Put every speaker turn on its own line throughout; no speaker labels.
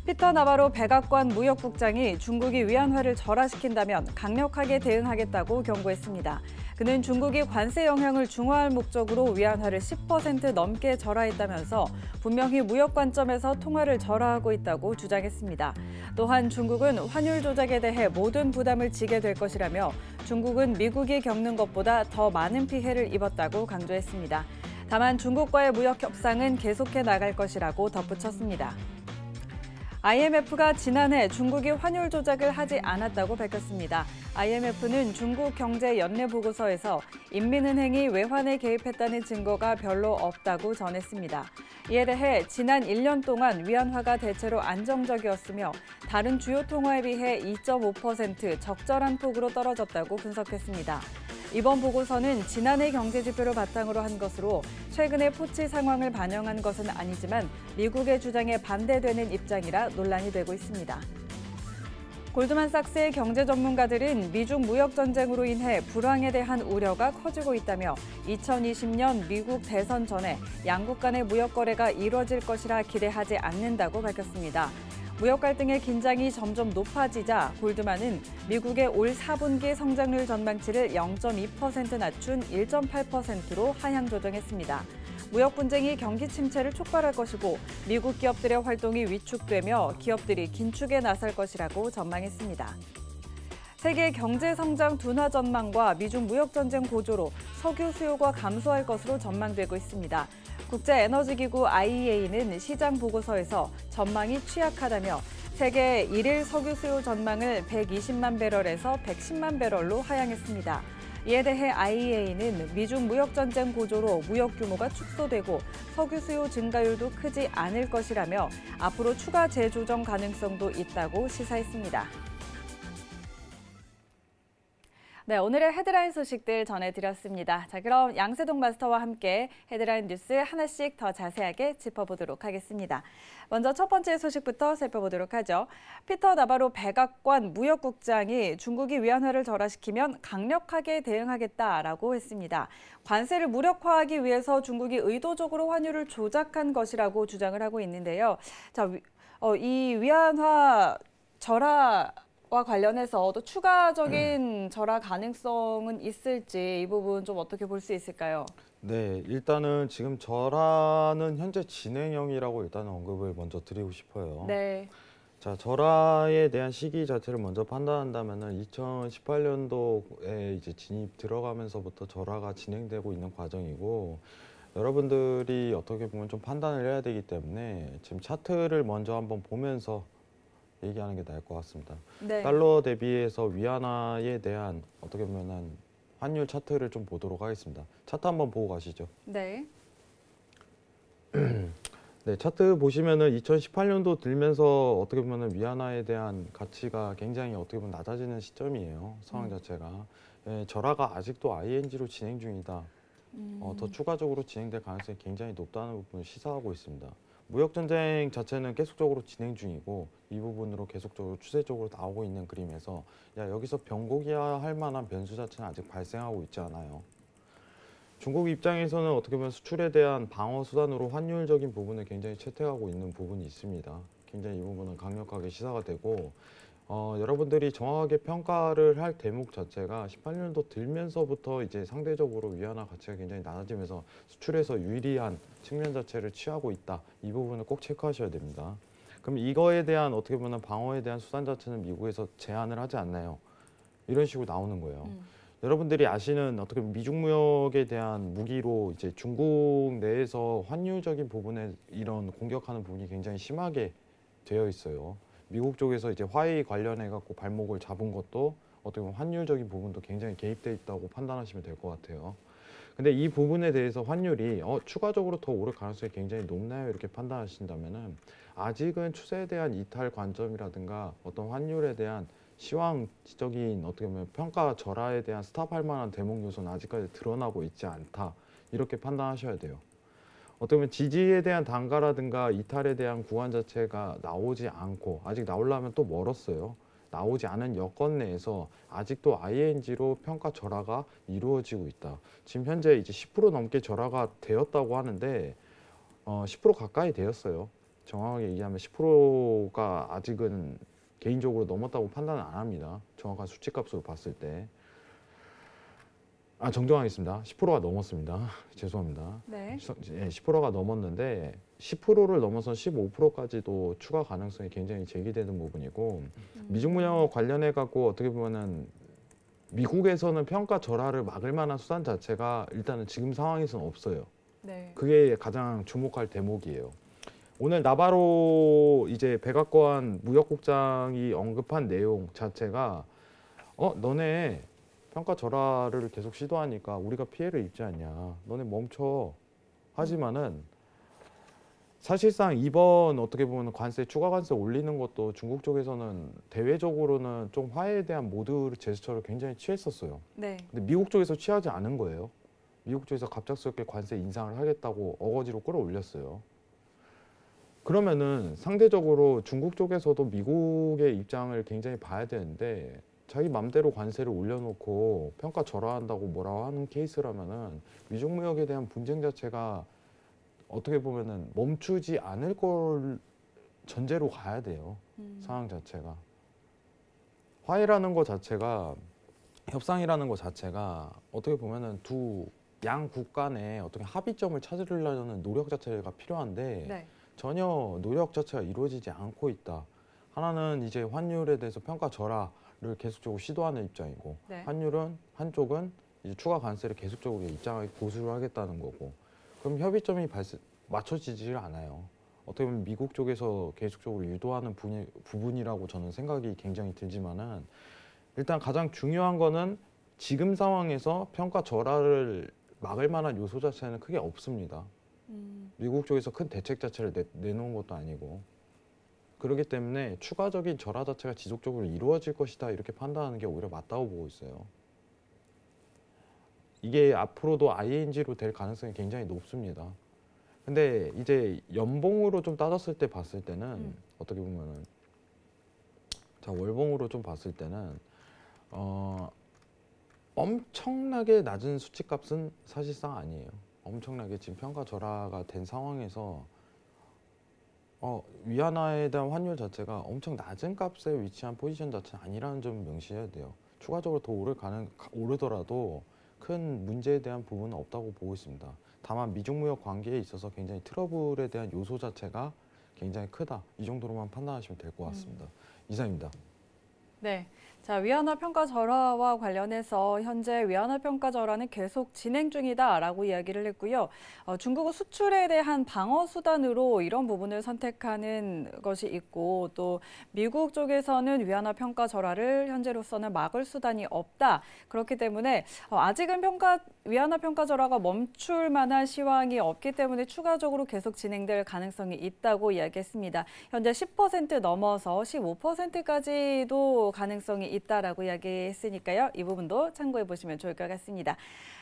피터 나바로 백악관 무역국장이 중국이 위안화를 절하시킨다면 강력하게 대응하겠다고 경고했습니다. 그는 중국이 관세 영향을 중화할 목적으로 위안화를 10% 넘게 절하했다면서 분명히 무역 관점에서 통화를 절하하고 있다고 주장했습니다. 또한 중국은 환율 조작에 대해 모든 부담을 지게 될 것이라며 중국은 미국이 겪는 것보다 더 많은 피해를 입었다고 강조했습니다. 다만 중국과의 무역 협상은 계속해 나갈 것이라고 덧붙였습니다. IMF가 지난해 중국이 환율 조작을 하지 않았다고 밝혔습니다. IMF는 중국 경제 연례 보고서에서 인민은행이 외환에 개입했다는 증거가 별로 없다고 전했습니다. 이에 대해 지난 1년 동안 위안화가 대체로 안정적이었으며 다른 주요 통화에 비해 2.5% 적절한 폭으로 떨어졌다고 분석했습니다. 이번 보고서는 지난해 경제 지표를 바탕으로 한 것으로 최근의 포치 상황을 반영한 것은 아니지만 미국의 주장에 반대되는 입장이라 논란이 되고 있습니다. 골드만삭스의 경제 전문가들은 미중 무역 전쟁으로 인해 불황에 대한 우려가 커지고 있다며 2020년 미국 대선 전에 양국 간의 무역 거래가 이뤄질 것이라 기대하지 않는다고 밝혔습니다. 무역 갈등의 긴장이 점점 높아지자 골드만은 미국의 올 4분기 성장률 전망치를 0.2% 낮춘 1.8%로 하향 조정했습니다. 무역 분쟁이 경기 침체를 촉발할 것이고 미국 기업들의 활동이 위축되며 기업들이 긴축에 나설 것이라고 전망했습니다. 세계 경제 성장 둔화 전망과 미중 무역 전쟁 고조로 석유 수요가 감소할 것으로 전망되고 있습니다. 국제에너지기구 IEA는 시장 보고서에서 전망이 취약하다며 세계 1일 석유 수요 전망을 120만 배럴에서 110만 배럴로 하향했습니다. 이에 대해 IEA는 미중 무역 전쟁 고조로 무역 규모가 축소되고 석유 수요 증가율도 크지 않을 것이라며 앞으로 추가 재조정 가능성도 있다고 시사했습니다. 네, 오늘의 헤드라인 소식들 전해드렸습니다. 자, 그럼 양세동 마스터와 함께 헤드라인 뉴스 하나씩 더 자세하게 짚어보도록 하겠습니다. 먼저 첫 번째 소식부터 살펴보도록 하죠. 피터 나바로 백악관 무역국장이 중국이 위안화를 절하시키면 강력하게 대응하겠다라고 했습니다. 관세를 무력화하기 위해서 중국이 의도적으로 환율을 조작한 것이라고 주장을 하고 있는데요. 자, 이 위안화 절하 와 관련해서 또 추가적인 절하 가능성은 있을지 이 부분 좀 어떻게 볼 수 있을까요?
네, 일단은 지금 절하는 현재 진행형이라고 일단 언급을 먼저 드리고 싶어요.
네.
자, 절하에 대한 시기 자체를 먼저 판단한다면은 2018년도에 이제 진입 들어가면서부터 절하가 진행되고 있는 과정이고 여러분들이 어떻게 보면 좀 판단을 해야 되기 때문에 지금 차트를 먼저 한번 보면서 얘기하는 게 나을 것 같습니다.
네.
달러 대비해서 위안화에 대한 어떻게 보면 환율 차트를 좀 보도록 하겠습니다. 차트 한번 보고 가시죠.
네.
네, 차트 보시면은 2018년도 들면서 어떻게 보면 위안화에 대한 가치가 굉장히 어떻게 보면 낮아지는 시점이에요. 상황 자체가. 예, 절하가 아직도 ING로 진행 중이다. 더 추가적으로 진행될 가능성이 굉장히 높다는 부분을 시사하고 있습니다. 무역전쟁 자체는 계속적으로 진행 중이고 이 부분으로 계속적으로 추세적으로 나오고 있는 그림에서 여기서 변곡이야 할 만한 변수 자체는 아직 발생하고 있지 않아요. 중국 입장에서는 어떻게 보면 수출에 대한 방어 수단으로 환율적인 부분을 굉장히 채택하고 있는 부분이 있습니다. 굉장히 이 부분은 강력하게 시사가 되고 여러분들이 정확하게 평가를 할 대목 자체가 18년도 들면서부터 이제 상대적으로 위안화 가치가 굉장히 낮아지면서 수출에서 유리한 측면 자체를 취하고 있다. 이 부분을 꼭 체크하셔야 됩니다. 그럼 이거에 대한 어떻게 보면 방어에 대한 수단 자체는 미국에서 제한을 하지 않나요? 이런 식으로 나오는 거예요. 여러분들이 아시는 어떻게 보면 미중 무역에 대한 무기로 이제 중국 내에서 환율적인 부분에 이런 공격하는 부분이 굉장히 심하게 되어 있어요. 미국 쪽에서 이제 화웨이 관련해 갖고 발목을 잡은 것도 어떻게 보면 환율적인 부분도 굉장히 개입돼 있다고 판단하시면 될 것 같아요. 근데 이 부분에 대해서 환율이 추가적으로 더 오를 가능성이 굉장히 높나요? 이렇게 판단하신다면은 아직은 추세에 대한 이탈 관점이라든가 어떤 환율에 대한 시황적인 어떻게 보면 평가 절하에 대한 스탑할 만한 대목 요소는 아직까지 드러나고 있지 않다. 이렇게 판단하셔야 돼요. 어떻게 보면 지지에 대한 단가라든가 이탈에 대한 구간 자체가 나오지 않고 아직 나오려면 또 멀었어요. 나오지 않은 여건 내에서 아직도 ING로 평가 절하가 이루어지고 있다. 지금 현재 이제 10% 넘게 절하가 되었다고 하는데 10% 가까이 되었어요. 정확하게 얘기하면 10%가 아직은 개인적으로 넘었다고 판단은 안 합니다. 정확한 수치값으로 봤을 때. 정정하겠습니다. 10%가 넘었습니다. 죄송합니다.
네.
10%가 넘었는데 10%를 넘어서 15%까지도 추가 가능성이 굉장히 제기되는 부분이고 미중무역 관련해 갖고 어떻게 보면은 미국에서는 평가 절하를 막을 만한 수단 자체가 일단은 지금 상황에서는 없어요.
네.
그게 가장 주목할 대목이에요. 오늘 나바로 이제 백악관 무역국장이 언급한 내용 자체가 너네 평가 절하를 계속 시도하니까 우리가 피해를 입지 않냐. 너네 멈춰. 하지만은 사실상 이번 어떻게 보면 관세 추가 관세 올리는 것도 중국 쪽에서는 대외적으로는 좀 화해에 대한 모드 제스처를 굉장히 취했었어요.
네.
근데 미국 쪽에서 취하지 않은 거예요. 미국 쪽에서 갑작스럽게 관세 인상을 하겠다고 어거지로 끌어올렸어요. 그러면은 상대적으로 중국 쪽에서도 미국의 입장을 굉장히 봐야 되는데 자기 맘대로 관세를 올려놓고 평가 절하한다고 뭐라고 하는 케이스라면은 미중 무역에 대한 분쟁 자체가 어떻게 보면은 멈추지 않을 걸 전제로 가야 돼요. 상황 자체가. 화해라는 것 자체가 협상이라는 것 자체가 어떻게 보면은 두 양국 간에 어떻게 합의점을 찾으려는 노력 자체가 필요한데
네.
전혀 노력 자체가 이루어지지 않고 있다. 하나는 이제 환율에 대해서 평가 절하를 계속적으로 시도하는 입장이고
네.
환율은 한쪽은 이제 추가 관세를 계속적으로 입장을 고수를 하겠다는 거고 그럼 협의점이 맞춰지질 않아요. 어떻게 보면 미국 쪽에서 계속적으로 유도하는 부분이라고 저는 생각이 굉장히 들지만은 일단 가장 중요한 거는 지금 상황에서 평가 절하를 막을 만한 요소 자체는 크게 없습니다. 미국 쪽에서 큰 대책 자체를 내놓은 것도 아니고 그렇기 때문에 추가적인 절하 자체가 지속적으로 이루어질 것이다 이렇게 판단하는 게 오히려 맞다고 보고 있어요. 이게 앞으로도 ING로 될 가능성이 굉장히 높습니다. 근데 이제 연봉으로 좀 따졌을 때 봤을 때는 어떻게 보면은 자 월봉으로 좀 봤을 때는 엄청나게 낮은 수치값은 사실상 아니에요. 엄청나게 지금 평가 절하가 된 상황에서 위안화에 대한 환율 자체가 엄청 낮은 값에 위치한 포지션 자체는 아니라는 점을 명시해야 돼요. 추가적으로 더 오르더라도 큰 문제에 대한 부분은 없다고 보고 있습니다. 다만 미중무역 관계에 있어서 굉장히 트러블에 대한 요소 자체가 굉장히 크다. 이 정도로만 판단하시면 될 것 같습니다. 이상입니다.
네. 자, 위안화 평가 절하와 관련해서 현재 위안화 평가 절하는 계속 진행 중이다라고 이야기를 했고요. 중국은 수출에 대한 방어 수단으로 이런 부분을 선택하는 것이 있고 또 미국 쪽에서는 위안화 평가 절하를 현재로서는 막을 수단이 없다. 그렇기 때문에 아직은 위안화 평가 절하가 멈출 만한 시황이 없기 때문에 추가적으로 계속 진행될 가능성이 있다고 이야기했습니다. 현재 10% 넘어서 15%까지도 가능성이 있다라고 이야기했으니까요. 이 부분도 참고해 보시면 좋을 것 같습니다.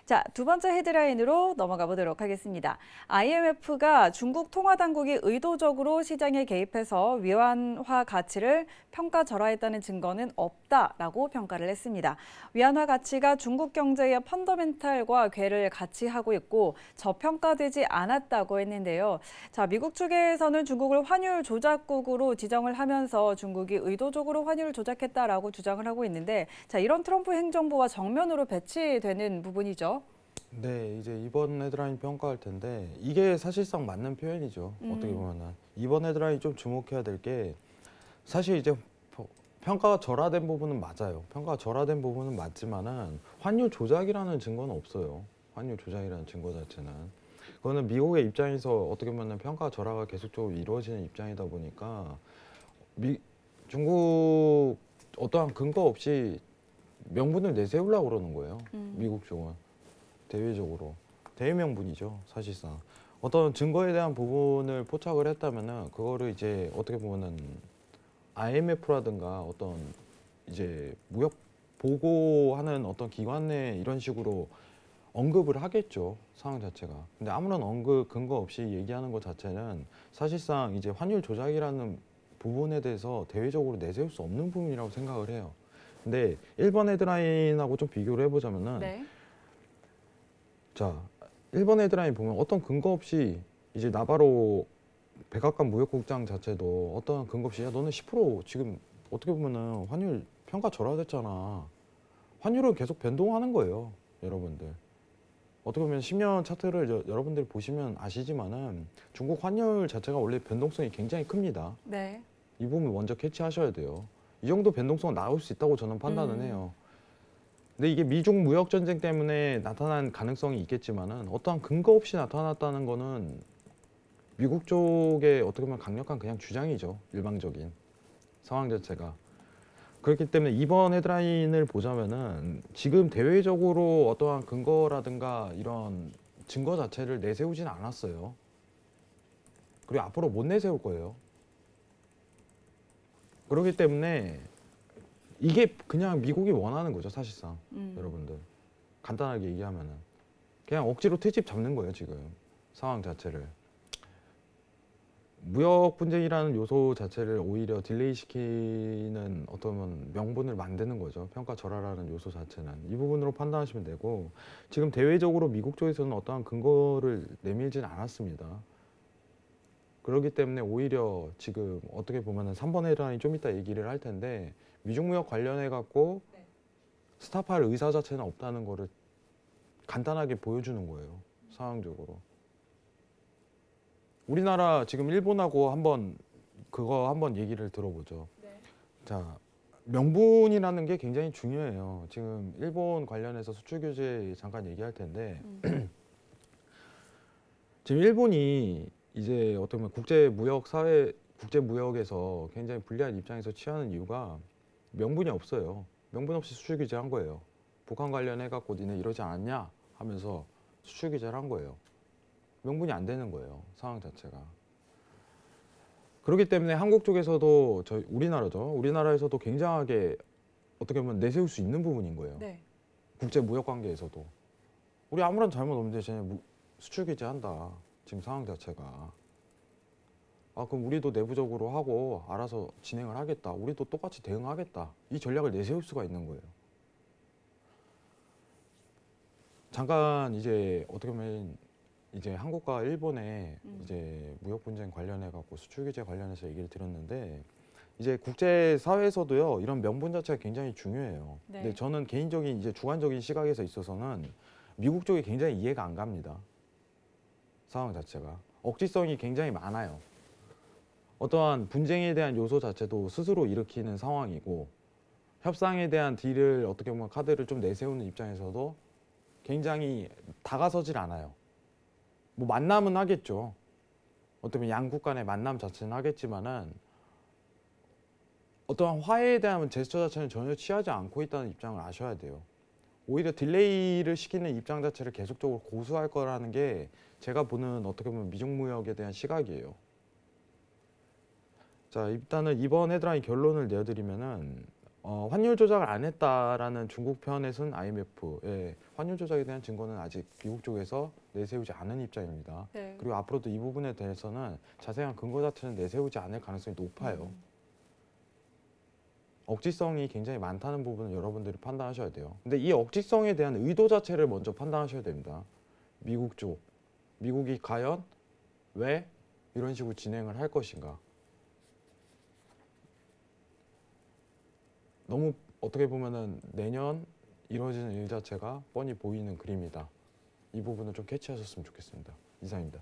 자, 두 번째 헤드라인으로 넘어가 보도록 하겠습니다. IMF가 중국 통화당국이 의도적으로 시장에 개입해서 위안화 가치를 평가 절하했다는 증거는 없다라고 평가를 했습니다. 위안화 가치가 중국 경제의 펀더멘탈과 궤를 같이 하고 있고 저평가되지 않았다고 했는데요. 자, 미국 측에서는 중국을 환율 조작국으로 지정을 하면서 중국이 의도적으로 환율을 조작했다라고 주장을 하고 있는데 자, 이런 트럼프 행정부와 정면으로 배치되는 부분이죠.
네, 이제 이번 헤드라인 평가할 텐데 이게 사실상 맞는 표현이죠. 어떻게 보면은 이번 헤드라인 좀 주목해야 될 게 사실 이제 평가가 절하된 부분은 맞아요. 평가가 절하된 부분은 맞지만은 환율 조작이라는 증거는 없어요. 환율 조작이라는 증거 자체는 그거는 미국의 입장에서 어떻게 보면 평가 절하가 계속적으로 이루어지는 입장이다 보니까 중국 어떠한 근거 없이 명분을 내세우려고 그러는 거예요. 미국 쪽은 대외적으로 대외명분이죠. 사실상 어떤 증거에 대한 부분을 포착을 했다면은 그거를 이제 어떻게 보면은 IMF라든가 어떤 이제 무역 보고하는 어떤 기관에 이런 식으로 언급을 하겠죠. 상황 자체가. 근데 아무런 근거 없이 얘기하는 것 자체는 사실상 이제 환율 조작이라는 부분에 대해서 대외적으로 내세울 수 없는 부분이라고 생각을 해요. 근데 1번 헤드라인하고 좀 비교를 해보자면은
네.
자, 1번 헤드라인 보면 어떤 근거 없이 이제 나바로 백악관 무역국장 자체도 어떤 근거 없이 야 너는 10% 지금 어떻게 보면은 환율 평가 절하됐잖아. 환율은 계속 변동하는 거예요, 여러분들. 어떻게 보면 10년 차트를 여러분들이 보시면 아시지만은 중국 환율 자체가 원래 변동성이 굉장히 큽니다.
네.
이 부분 먼저 캐치하셔야 돼요. 이 정도 변동성은 나올 수 있다고 저는 판단은 해요. 근데 이게 미중 무역 전쟁 때문에 나타난 가능성이 있겠지만은 어떠한 근거 없이 나타났다는 거는 미국 쪽의 어떻게 보면 강력한 그냥 주장이죠. 일방적인 상황 자체가. 그렇기 때문에 이번 헤드라인을 보자면은 지금 대외적으로 어떠한 근거라든가 이런 증거 자체를 내세우진 않았어요. 그리고 앞으로 못 내세울 거예요. 그렇기 때문에 이게 그냥 미국이 원하는 거죠, 사실상. 여러분들. 간단하게 얘기하면은. 그냥 억지로 트집 잡는 거예요, 지금. 상황 자체를. 무역 분쟁이라는 요소 자체를 오히려 딜레이 시키는 어떤 명분을 만드는 거죠. 평가 절하라는 요소 자체는. 이 부분으로 판단하시면 되고, 지금 대외적으로 미국 쪽에서는 어떠한 근거를 내밀진 않았습니다. 그렇기 때문에 오히려 지금 어떻게 보면은 3번 헤드라인 좀 이따 얘기를 할 텐데, 미중 무역 관련해 갖고 스탑할 의사 자체는 없다는 거를 간단하게 보여주는 거예요. 상황적으로. 우리나라 지금 일본하고 한번 얘기를 들어보죠.
네.
자, 명분이라는 게 굉장히 중요해요. 지금 일본 관련해서 수출 규제 잠깐 얘기할 텐데 지금 일본이 이제 어떻게 보면 국제 무역에서 굉장히 불리한 입장에서 취하는 이유가 명분이 없어요. 명분 없이 수출 규제한 거예요. 북한 관련해 갖고 니네 이러지 않았냐 하면서 수출 규제를 한 거예요. 명분이 안 되는 거예요. 상황 자체가. 그렇기 때문에 한국 쪽에서도 우리나라죠. 우리나라에서도 굉장하게 어떻게 보면 내세울 수 있는 부분인 거예요.
네.
국제 무역 관계에서도. 우리 아무런 잘못 없는데 쟤네 수출 규제한다. 지금 상황 자체가. 아, 그럼 우리도 내부적으로 하고 알아서 진행을 하겠다. 우리도 똑같이 대응하겠다. 이 전략을 내세울 수가 있는 거예요. 잠깐 이제 어떻게 보면 이제 한국과 일본의 이제 무역 분쟁 관련해 갖고 수출 규제 관련해서 얘기를 드렸는데 이제 국제 사회에서도요 이런 명분 자체가 굉장히 중요해요.
네.
근데 저는 개인적인 이제 주관적인 시각에서 있어서는 미국 쪽이 굉장히 이해가 안 갑니다. 상황 자체가 억지성이 굉장히 많아요. 어떠한 분쟁에 대한 요소 자체도 스스로 일으키는 상황이고 협상에 대한 딜을 어떻게 보면 카드를 좀 내세우는 입장에서도 굉장히 다가서질 않아요. 뭐 만남은 하겠죠. 어떻게 보면 양국 간의 만남 자체는 하겠지만은 어떠한 화해에 대한 제스처 자체는 전혀 취하지 않고 있다는 입장을 아셔야 돼요. 오히려 딜레이를 시키는 입장 자체를 계속적으로 고수할 거라는 게 제가 보는 어떻게 보면 미중 무역에 대한 시각이에요. 자, 일단은 이번 헤드라인 결론을 내어드리면은 환율 조작을 안 했다라는 중국 편에서는 IMF의 환율 조작에 대한 증거는 아직 미국 쪽에서 내세우지 않은 입장입니다.
네.
그리고 앞으로도 이 부분에 대해서는 자세한 근거 자체는 내세우지 않을 가능성이 높아요. 억지성이 굉장히 많다는 부분을 여러분들이 판단하셔야 돼요. 근데 이 억지성에 대한 의도 자체를 먼저 판단하셔야 됩니다. 미국 쪽. 미국이 과연 왜 이런 식으로 진행을 할 것인가. 너무 어떻게 보면은 내년 이루어지는 일 자체가 뻔히 보이는 그림이다. 이 부분을 좀 캐치하셨으면 좋겠습니다. 이상입니다.